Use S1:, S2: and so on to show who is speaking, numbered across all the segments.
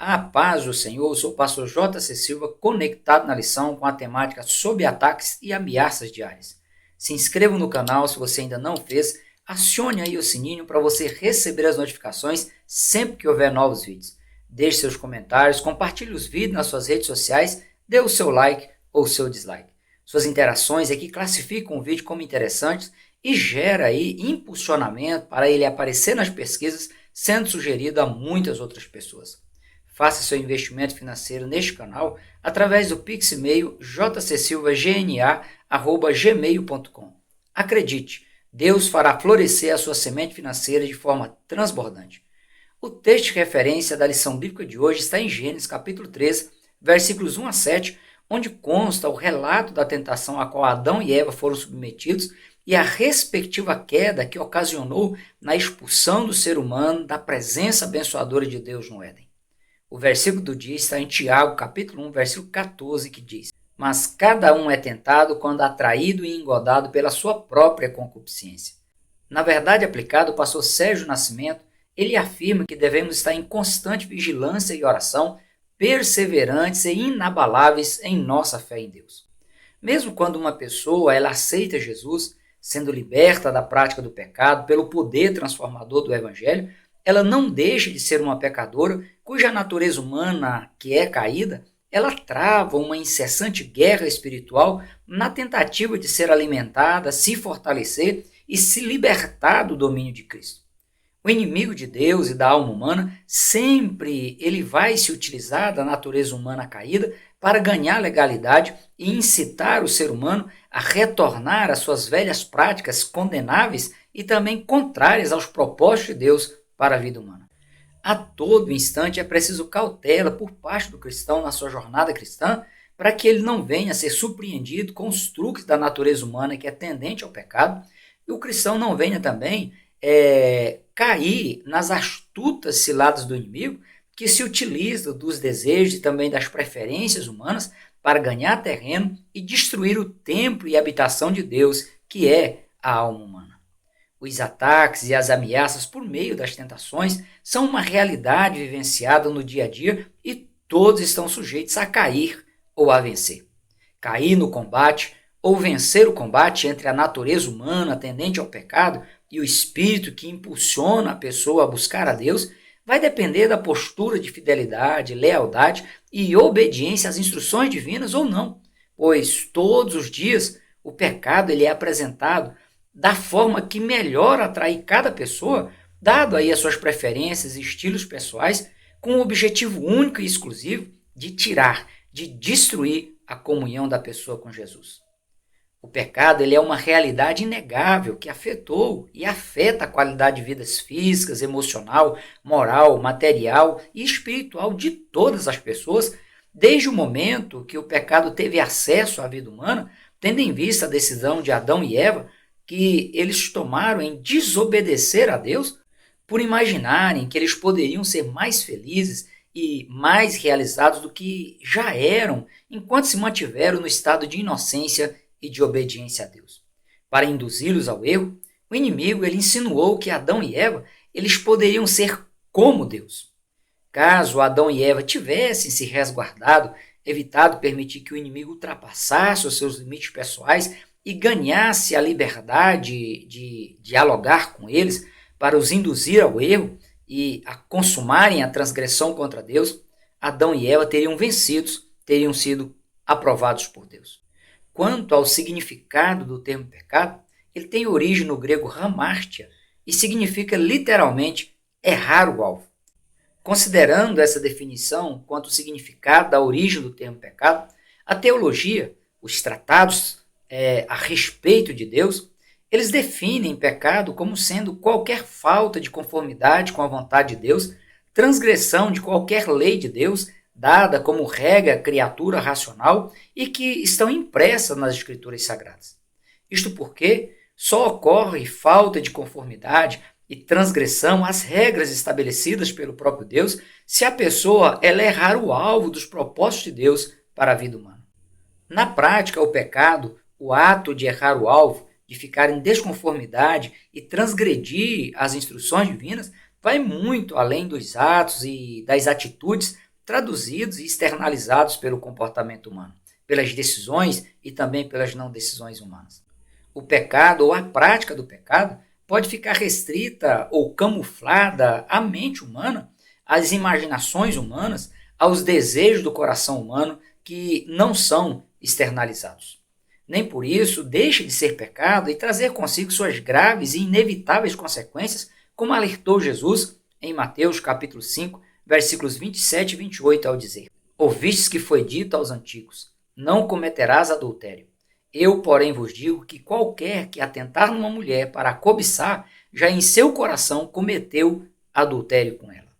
S1: A paz do Senhor, eu sou o pastor J.C. Silva, conectado na lição com a temática sobre ataques e ameaças diárias. Se inscreva no canal se você ainda não fez, acione aí o sininho para você receber as notificações sempre que houver novos vídeos. Deixe seus comentários, compartilhe os vídeos nas suas redes sociais, dê o seu like ou o seu dislike. Suas interações aqui classificam o vídeo como interessantes e gera aí impulsionamento para ele aparecer nas pesquisas, sendo sugerido a muitas outras pessoas. Faça seu investimento financeiro neste canal através do Pix e-mail jcsilvagna@gmail.com. Acredite, Deus fará florescer a sua semente financeira de forma transbordante. O texto de referência da lição bíblica de hoje está em Gênesis capítulo 3, versículos 1 a 7, onde consta o relato da tentação a qual Adão e Eva foram submetidos e a respectiva queda que ocasionou na expulsão do ser humano da presença abençoadora de Deus no Éden. O versículo do dia está em Tiago, capítulo 1, versículo 14, que diz: Mas cada um é tentado quando atraído e engodado pela sua própria concupiscência. Na verdade aplicada, o pastor Sérgio Nascimento, ele afirma que devemos estar em constante vigilância e oração, perseverantes e inabaláveis em nossa fé em Deus. Mesmo quando uma pessoa ela aceita Jesus, sendo liberta da prática do pecado pelo poder transformador do Evangelho, ela não deixa de ser uma pecadora cuja natureza humana, que é caída, ela trava uma incessante guerra espiritual na tentativa de ser alimentada, se fortalecer e se libertar do domínio de Cristo. O inimigo de Deus e da alma humana sempre ele vai se utilizar da natureza humana caída para ganhar legalidade e incitar o ser humano a retornar às suas velhas práticas condenáveis e também contrárias aos propósitos de Deus para a vida humana. A todo instante é preciso cautela por parte do cristão na sua jornada cristã para que ele não venha a ser surpreendido com os truques da natureza humana que é tendente ao pecado e o cristão não venha também cair nas astutas ciladas do inimigo que se utiliza dos desejos e também das preferências humanas para ganhar terreno e destruir o templo e a habitação de Deus, que é a alma humana. Os ataques e as ameaças por meio das tentações são uma realidade vivenciada no dia a dia e todos estão sujeitos a cair ou a vencer. Cair no combate ou vencer o combate entre a natureza humana tendente ao pecado e o espírito que impulsiona a pessoa a buscar a Deus vai depender da postura de fidelidade, lealdade e obediência às instruções divinas ou não, pois todos os dias o pecado ele é apresentado da forma que melhor atrair cada pessoa, dado aí as suas preferências e estilos pessoais, com o objetivo único e exclusivo de tirar, de destruir a comunhão da pessoa com Jesus. O pecado ele é uma realidade inegável que afetou e afeta a qualidade de vidas físicas, emocional, moral, material e espiritual de todas as pessoas, desde o momento que o pecado teve acesso à vida humana, tendo em vista a decisão de Adão e Eva, que eles tomaram em desobedecer a Deus por imaginarem que eles poderiam ser mais felizes e mais realizados do que já eram enquanto se mantiveram no estado de inocência e de obediência a Deus. Para induzi-los ao erro, o inimigo ele insinuou que Adão e Eva eles poderiam ser como Deus. Caso Adão e Eva tivessem se resguardado, evitado permitir que o inimigo ultrapassasse os seus limites pessoais e ganhasse a liberdade de dialogar com eles para os induzir ao erro e a consumarem a transgressão contra Deus, Adão e Eva teriam vencidos, teriam sido aprovados por Deus. Quanto ao significado do termo pecado, ele tem origem no grego hamartia e significa literalmente errar o alvo. Considerando essa definição quanto ao significado da origem do termo pecado, a teologia, os tratados a respeito de Deus, eles definem pecado como sendo qualquer falta de conformidade com a vontade de Deus, transgressão de qualquer lei de Deus, dada como regra à criatura racional e que estão impressas nas Escrituras Sagradas. Isto porque só ocorre falta de conformidade e transgressão às regras estabelecidas pelo próprio Deus se a pessoa ela errar o alvo dos propósitos de Deus para a vida humana. Na prática, o pecado, o ato de errar o alvo, de ficar em desconformidade e transgredir as instruções divinas, vai muito além dos atos e das atitudes traduzidos e externalizados pelo comportamento humano, pelas decisões e também pelas não decisões humanas. O pecado ou a prática do pecado pode ficar restrita ou camuflada à mente humana, às imaginações humanas, aos desejos do coração humano que não são externalizados. Nem por isso deixa de ser pecado e trazer consigo suas graves e inevitáveis consequências, como alertou Jesus em Mateus capítulo 5, versículos 27 e 28, ao dizer: Ouvistes que foi dito aos antigos, não cometerás adultério. Eu, porém, vos digo que qualquer que atentar numa mulher para a cobiçar, já em seu coração cometeu adultério com ela.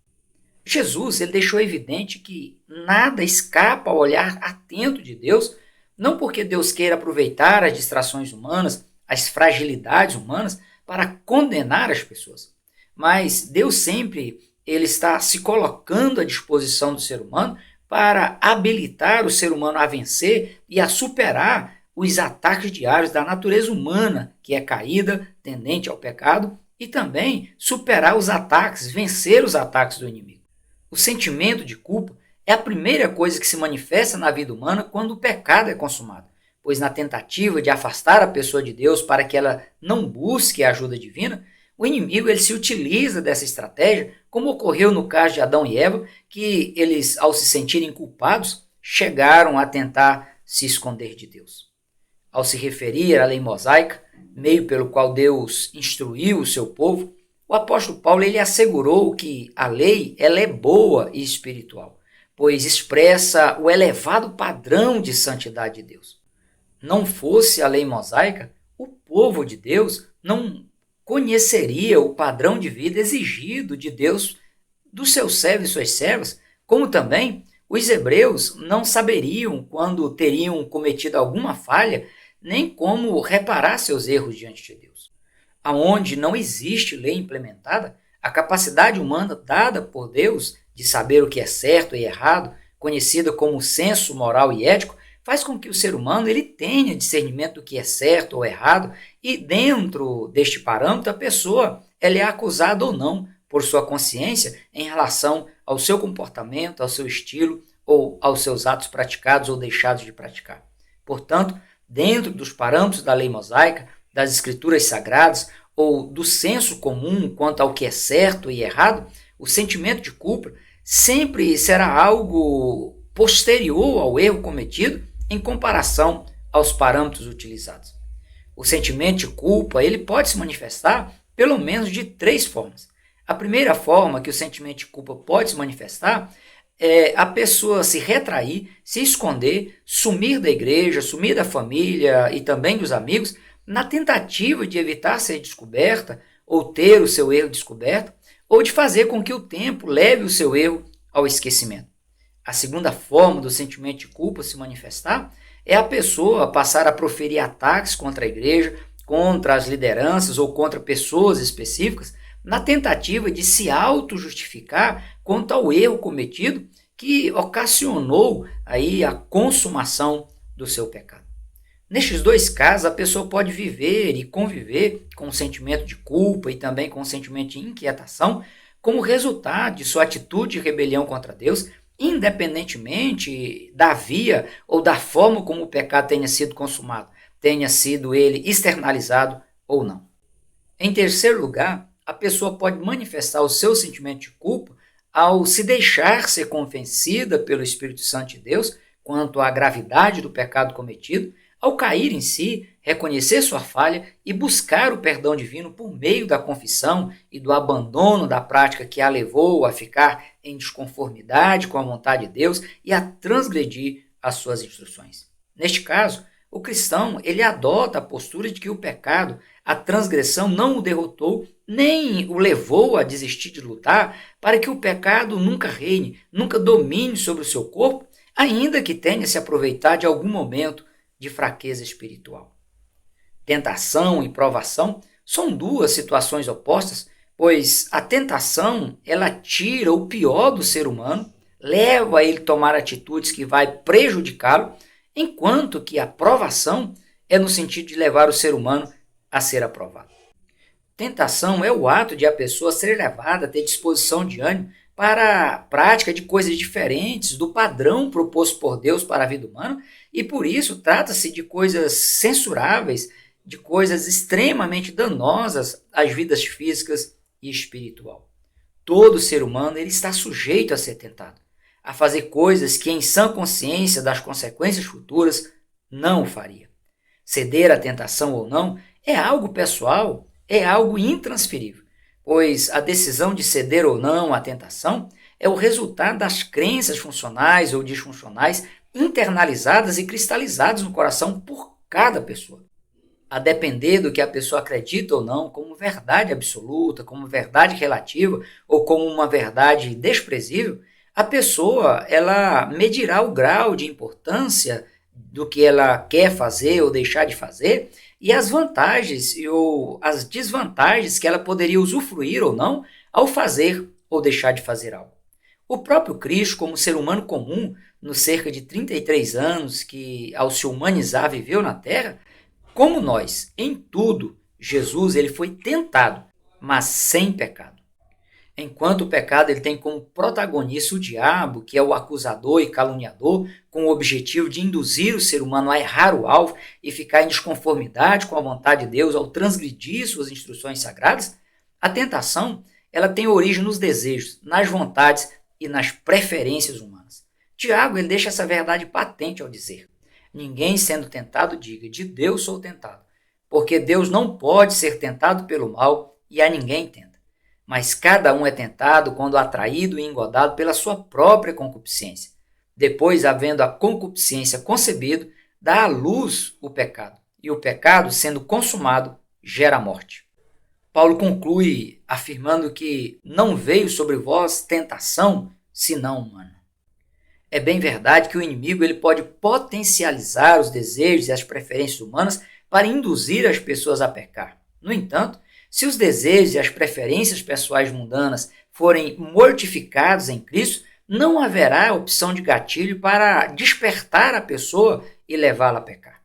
S1: Jesus ele deixou evidente que nada escapa ao olhar atento de Deus, não porque Deus queira aproveitar as distrações humanas, as fragilidades humanas, para condenar as pessoas. Mas Deus sempre ele está se colocando à disposição do ser humano para habilitar o ser humano a vencer e a superar os ataques diários da natureza humana, que é caída, tendente ao pecado, e também superar os ataques, vencer os ataques do inimigo. O sentimento de culpa é a primeira coisa que se manifesta na vida humana quando o pecado é consumado, pois na tentativa de afastar a pessoa de Deus para que ela não busque a ajuda divina, o inimigo ele se utiliza dessa estratégia, como ocorreu no caso de Adão e Eva, que eles, ao se sentirem culpados, chegaram a tentar se esconder de Deus. Ao se referir à lei mosaica, meio pelo qual Deus instruiu o seu povo, o apóstolo Paulo ele assegurou que a lei ela é boa e espiritual, pois expressa o elevado padrão de santidade de Deus. Não fosse a lei mosaica, o povo de Deus não conheceria o padrão de vida exigido de Deus dos seus servos e suas servas, como também os hebreus não saberiam quando teriam cometido alguma falha, nem como reparar seus erros diante de Deus. Aonde não existe lei implementada, a capacidade humana dada por Deus de saber o que é certo e errado, conhecida como senso moral e ético, faz com que o ser humano ele tenha discernimento do que é certo ou errado e dentro deste parâmetro a pessoa ela é acusada ou não por sua consciência em relação ao seu comportamento, ao seu estilo ou aos seus atos praticados ou deixados de praticar. Portanto, dentro dos parâmetros da lei mosaica, das escrituras sagradas ou do senso comum quanto ao que é certo e errado, o sentimento de culpa sempre será algo posterior ao erro cometido em comparação aos parâmetros utilizados. O sentimento de culpa ele pode se manifestar pelo menos de 3 formas. A primeira forma que o sentimento de culpa pode se manifestar é a pessoa se retrair, se esconder, sumir da igreja, sumir da família e também dos amigos, na tentativa de evitar ser descoberta ou ter o seu erro descoberto, ou de fazer com que o tempo leve o seu erro ao esquecimento. A segunda forma do sentimento de culpa se manifestar é a pessoa passar a proferir ataques contra a igreja, contra as lideranças ou contra pessoas específicas, na tentativa de se auto-justificar quanto ao erro cometido que ocasionou aí a consumação do seu pecado. Nestes 2 casos, a pessoa pode viver e conviver com o sentimento de culpa e também com o sentimento de inquietação como resultado de sua atitude de rebelião contra Deus, independentemente da via ou da forma como o pecado tenha sido consumado, tenha sido ele externalizado ou não. Em terceiro lugar, a pessoa pode manifestar o seu sentimento de culpa ao se deixar ser convencida pelo Espírito Santo de Deus quanto à gravidade do pecado cometido, ao cair em si, reconhecer sua falha e buscar o perdão divino por meio da confissão e do abandono da prática que a levou a ficar em desconformidade com a vontade de Deus e a transgredir as suas instruções. Neste caso, o cristão ele adota a postura de que o pecado, a transgressão não o derrotou, nem o levou a desistir de lutar para que o pecado nunca reine, nunca domine sobre o seu corpo, ainda que tenha se aproveitado de algum momento de fraqueza espiritual. Tentação e provação são 2 situações opostas, pois a tentação ela tira o pior do ser humano, leva a ele a tomar atitudes que vai prejudicá-lo, enquanto que a provação é no sentido de levar o ser humano a ser aprovado. Tentação é o ato de a pessoa ser levada a ter disposição de ânimo para a prática de coisas diferentes do padrão proposto por Deus para a vida humana, e por isso trata-se de coisas censuráveis, de coisas extremamente danosas às vidas físicas e espiritual. Todo ser humano ele está sujeito a ser tentado, a fazer coisas que, em sã consciência das consequências futuras, não o faria. Ceder à tentação ou não é algo pessoal, é algo intransferível, pois a decisão de ceder ou não à tentação é o resultado das crenças funcionais ou disfuncionais internalizadas e cristalizadas no coração por cada pessoa. A depender do que a pessoa acredita ou não como verdade absoluta, como verdade relativa ou como uma verdade desprezível, a pessoa ela medirá o grau de importância do que ela quer fazer ou deixar de fazer e as vantagens ou as desvantagens que ela poderia usufruir ou não ao fazer ou deixar de fazer algo. O próprio Cristo, como ser humano comum, nos cerca de 33 anos que ao se humanizar viveu na Terra, como nós, em tudo, Jesus ele foi tentado, mas sem pecado. Enquanto o pecado ele tem como protagonista o diabo, que é o acusador e caluniador, com o objetivo de induzir o ser humano a errar o alvo e ficar em desconformidade com a vontade de Deus ao transgredir suas instruções sagradas, a tentação ela tem origem nos desejos, nas vontades e nas preferências humanas. Tiago ele deixa essa verdade patente ao dizer: ninguém sendo tentado diga, de Deus sou tentado, porque Deus não pode ser tentado pelo mal e a ninguém tenta. Mas cada um é tentado quando atraído e engodado pela sua própria concupiscência. Depois, havendo a concupiscência concebido, dá à luz o pecado. E o pecado, sendo consumado, gera a morte. Paulo conclui afirmando que não veio sobre vós tentação, senão humana. É bem verdade que o inimigo ele pode potencializar os desejos e as preferências humanas para induzir as pessoas a pecar. No entanto, se os desejos e as preferências pessoais mundanas forem mortificados em Cristo, não haverá opção de gatilho para despertar a pessoa e levá-la a pecar.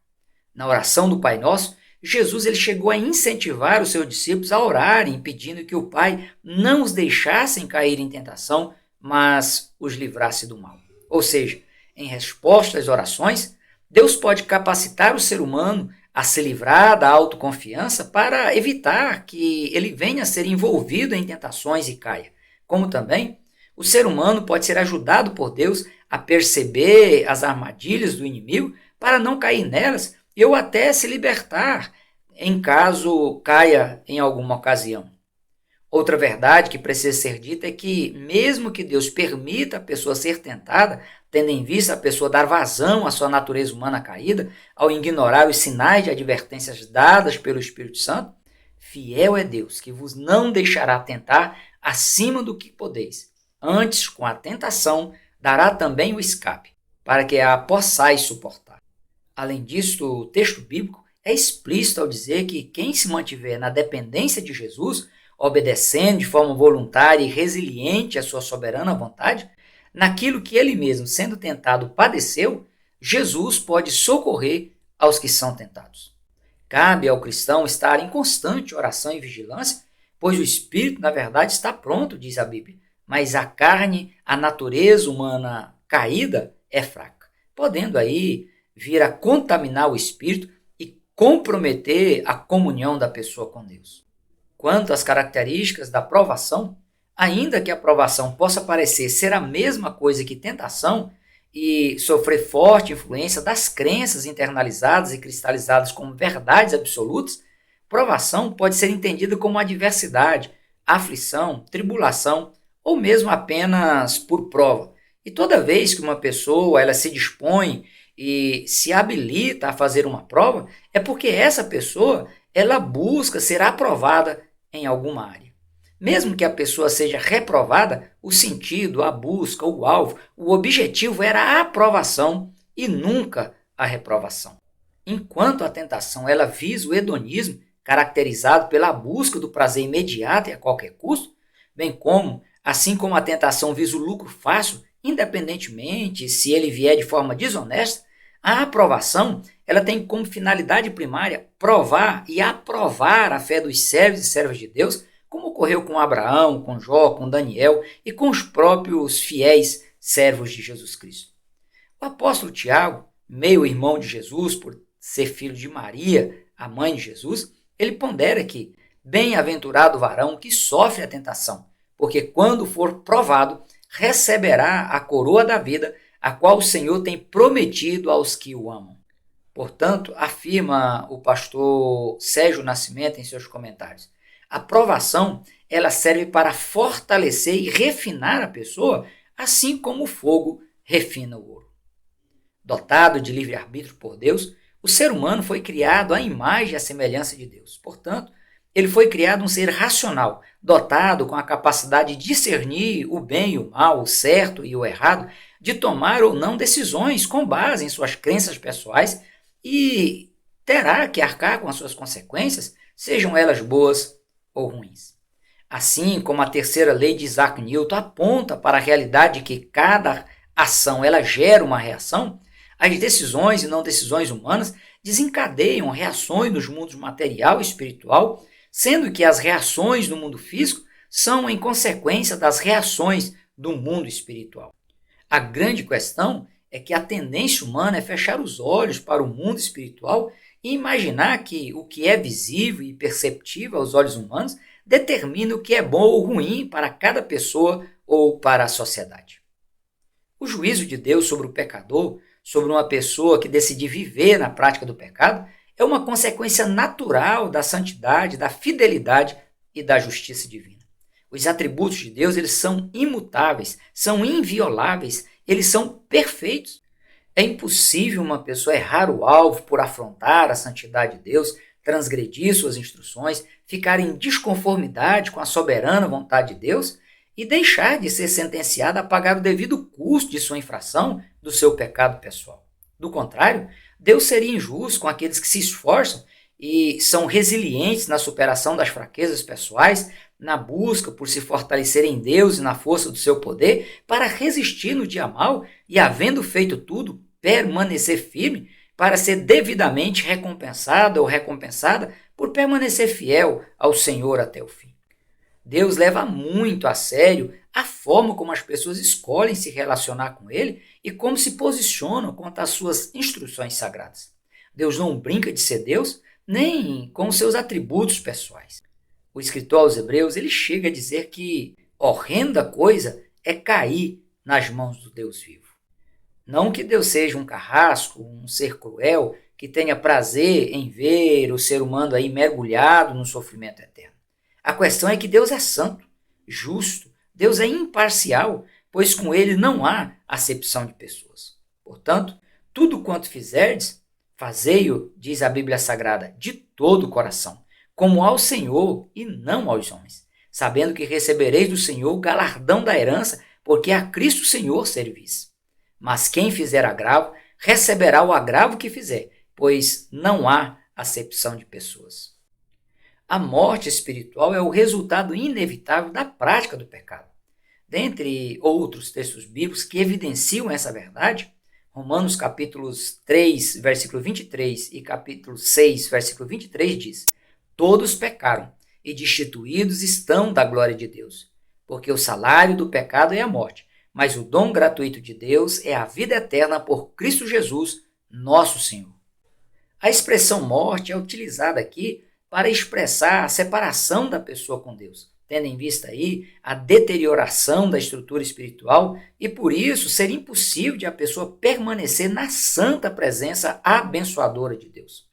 S1: Na oração do Pai Nosso, Jesus ele chegou a incentivar os seus discípulos a orarem, pedindo que o Pai não os deixasse cair em tentação, mas os livrasse do mal. Ou seja, em resposta às orações, Deus pode capacitar o ser humano a se livrar da autoconfiança para evitar que ele venha a ser envolvido em tentações e caia. Como também, o ser humano pode ser ajudado por Deus a perceber as armadilhas do inimigo para não cair nelas e ou até se libertar em caso caia em alguma ocasião. Outra verdade que precisa ser dita é que, mesmo que Deus permita a pessoa ser tentada, tendo em vista a pessoa dar vazão à sua natureza humana caída, ao ignorar os sinais de advertências dadas pelo Espírito Santo, fiel é Deus, que vos não deixará tentar acima do que podeis. Antes, com a tentação, dará também o escape, para que a possais suportar. Além disso, o texto bíblico é explícito ao dizer que quem se mantiver na dependência de Jesus, obedecendo de forma voluntária e resiliente à sua soberana vontade, naquilo que ele mesmo, sendo tentado, padeceu, Jesus pode socorrer aos que são tentados. Cabe ao cristão estar em constante oração e vigilância, pois o espírito, na verdade, está pronto, diz a Bíblia, mas a carne, a natureza humana caída, é fraca, podendo aí vir a contaminar o espírito e comprometer a comunhão da pessoa com Deus. Quanto às características da provação, ainda que a provação possa parecer ser a mesma coisa que tentação e sofrer forte influência das crenças internalizadas e cristalizadas como verdades absolutas, provação pode ser entendida como adversidade, aflição, tribulação ou mesmo apenas por prova. E toda vez que uma pessoa ela se dispõe e se habilita a fazer uma prova, é porque essa pessoa ela busca ser aprovada em alguma área. Mesmo que a pessoa seja reprovada, o sentido, a busca, o alvo, o objetivo era a aprovação e nunca a reprovação. Enquanto a tentação ela visa o hedonismo, caracterizado pela busca do prazer imediato e a qualquer custo, bem como, assim como a tentação visa o lucro fácil, independentemente se ele vier de forma desonesta, a aprovação ela tem como finalidade primária provar e aprovar a fé dos servos e servas de Deus como ocorreu com Abraão, com Jó, com Daniel e com os próprios fiéis servos de Jesus Cristo. O apóstolo Tiago, meio-irmão de Jesus, por ser filho de Maria, a mãe de Jesus, ele pondera que bem-aventurado o varão que sofre a tentação, porque quando for provado, receberá a coroa da vida, a qual o Senhor tem prometido aos que o amam. Portanto, afirma o pastor Sérgio Nascimento em seus comentários, a provação ela serve para fortalecer e refinar a pessoa, assim como o fogo refina o ouro. Dotado de livre-arbítrio por Deus, o ser humano foi criado à imagem e à semelhança de Deus. Portanto, ele foi criado um ser racional, dotado com a capacidade de discernir o bem e o mal, o certo e o errado, de tomar ou não decisões com base em suas crenças pessoais e terá que arcar com as suas consequências, sejam elas boas ou ruins. Assim como a terceira lei de Isaac Newton aponta para a realidade de que cada ação ela gera uma reação, as decisões e não decisões humanas desencadeiam reações nos mundos material e espiritual, sendo que as reações no mundo físico são em consequência das reações do mundo espiritual. A grande questão é que a tendência humana é fechar os olhos para o mundo espiritual e imaginar que o que é visível e perceptível aos olhos humanos determina o que é bom ou ruim para cada pessoa ou para a sociedade. O juízo de Deus sobre o pecador, sobre uma pessoa que decidir viver na prática do pecado, é uma consequência natural da santidade, da fidelidade e da justiça divina. Os atributos de Deus eles são imutáveis, são invioláveis, eles são perfeitos. É impossível uma pessoa errar o alvo por afrontar a santidade de Deus, transgredir suas instruções, ficar em desconformidade com a soberana vontade de Deus e deixar de ser sentenciada a pagar o devido custo de sua infração, do seu pecado pessoal. Do contrário, Deus seria injusto com aqueles que se esforçam e são resilientes na superação das fraquezas pessoais, na busca por se fortalecer em Deus e na força do seu poder, para resistir no dia mal e, havendo feito tudo, permanecer firme para ser devidamente recompensado ou recompensada por permanecer fiel ao Senhor até o fim. Deus leva muito a sério a forma como as pessoas escolhem se relacionar com Ele e como se posicionam quanto às suas instruções sagradas. Deus não brinca de ser Deus, nem com seus atributos pessoais. O escritor aos Hebreus ele chega a dizer que horrenda coisa é cair nas mãos do Deus vivo. Não que Deus seja um carrasco, um ser cruel, que tenha prazer em ver o ser humano aí mergulhado no sofrimento eterno. A questão é que Deus é santo, justo, Deus é imparcial, pois com ele não há acepção de pessoas. Portanto, tudo quanto fizerdes, fazei-o, diz a Bíblia Sagrada, de todo o coração, como ao Senhor e não aos homens, sabendo que recebereis do Senhor o galardão da herança, porque a Cristo Senhor servis. Mas quem fizer agravo, receberá o agravo que fizer, pois não há acepção de pessoas. A morte espiritual é o resultado inevitável da prática do pecado. Dentre outros textos bíblicos que evidenciam essa verdade, Romanos capítulos 3, versículo 23 e capítulo 6, versículo 23 diz: todos pecaram e destituídos estão da glória de Deus, porque o salário do pecado é a morte, mas o dom gratuito de Deus é a vida eterna por Cristo Jesus, nosso Senhor. A expressão morte é utilizada aqui para expressar a separação da pessoa com Deus, tendo em vista aí a deterioração da estrutura espiritual e por isso ser impossível de a pessoa permanecer na santa presença abençoadora de Deus.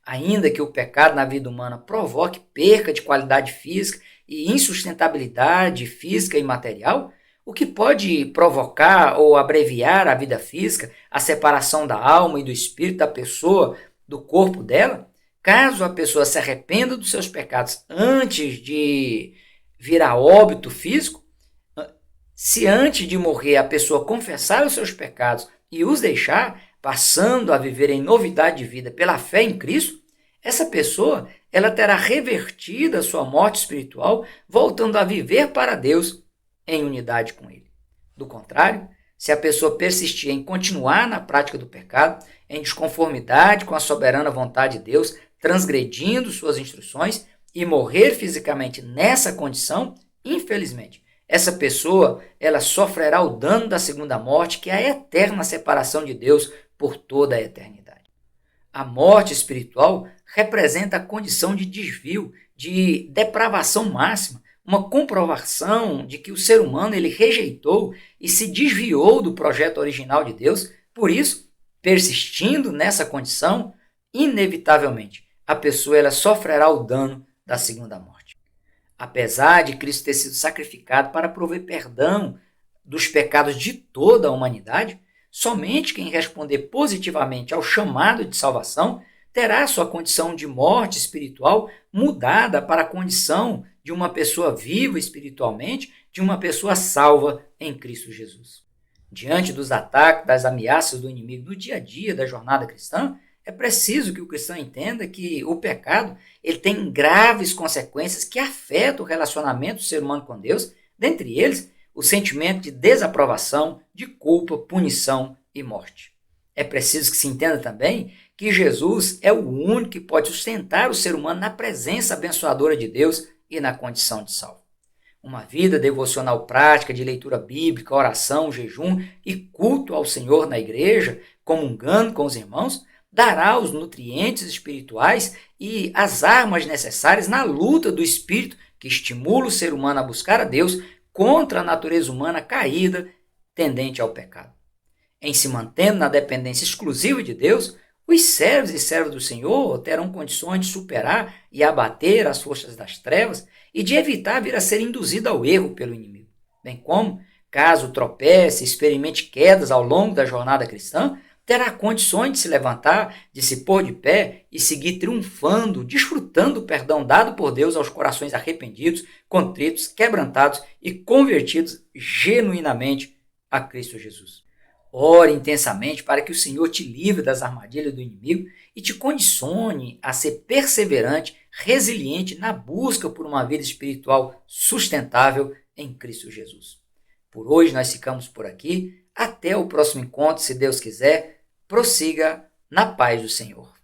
S1: Ainda que o pecado na vida humana provoque perca de qualidade física e insustentabilidade física e material, o que pode provocar ou abreviar a vida física, a separação da alma e do espírito da pessoa, do corpo dela, caso a pessoa se arrependa dos seus pecados antes de vir a óbito físico, se antes de morrer a pessoa confessar os seus pecados e os deixar, passando a viver em novidade de vida pela fé em Cristo, essa pessoa ela terá revertido a sua morte espiritual, voltando a viver para Deus em unidade com Ele. Do contrário, se a pessoa persistir em continuar na prática do pecado, em desconformidade com a soberana vontade de Deus, transgredindo suas instruções, e morrer fisicamente nessa condição, infelizmente, essa pessoa ela sofrerá o dano da segunda morte, que é a eterna separação de Deus por toda a eternidade. A morte espiritual representa a condição de desvio, de depravação máxima, uma comprovação de que o ser humano ele rejeitou e se desviou do projeto original de Deus. Por isso, persistindo nessa condição, inevitavelmente, a pessoa ela sofrerá o dano da segunda morte. Apesar de Cristo ter sido sacrificado para prover perdão dos pecados de toda a humanidade, somente quem responder positivamente ao chamado de salvação terá sua condição de morte espiritual mudada para a condição de uma pessoa viva espiritualmente, de uma pessoa salva em Cristo Jesus. Diante dos ataques, das ameaças do inimigo no dia a dia da jornada cristã, é preciso que o cristão entenda que o pecado ele tem graves consequências que afetam o relacionamento do ser humano com Deus, dentre eles o sentimento de desaprovação, de culpa, punição e morte. É preciso que se entenda também que Jesus é o único que pode sustentar o ser humano na presença abençoadora de Deus e na condição de salvo. Uma vida devocional prática de leitura bíblica, oração, jejum e culto ao Senhor na igreja, comungando com os irmãos, dará os nutrientes espirituais e as armas necessárias na luta do espírito que estimula o ser humano a buscar a Deus contra a natureza humana caída, tendente ao pecado. Em se mantendo na dependência exclusiva de Deus, os servos e servas do Senhor terão condições de superar e abater as forças das trevas e de evitar vir a ser induzido ao erro pelo inimigo. Bem como, caso tropece e experimente quedas ao longo da jornada cristã, terá condições de se levantar, de se pôr de pé e seguir triunfando, desfrutando o perdão dado por Deus aos corações arrependidos, contritos, quebrantados e convertidos genuinamente a Cristo Jesus. Ore intensamente para que o Senhor te livre das armadilhas do inimigo e te condicione a ser perseverante, resiliente na busca por uma vida espiritual sustentável em Cristo Jesus. Por hoje nós ficamos por aqui. Até o próximo encontro, se Deus quiser. Prossiga na paz do Senhor.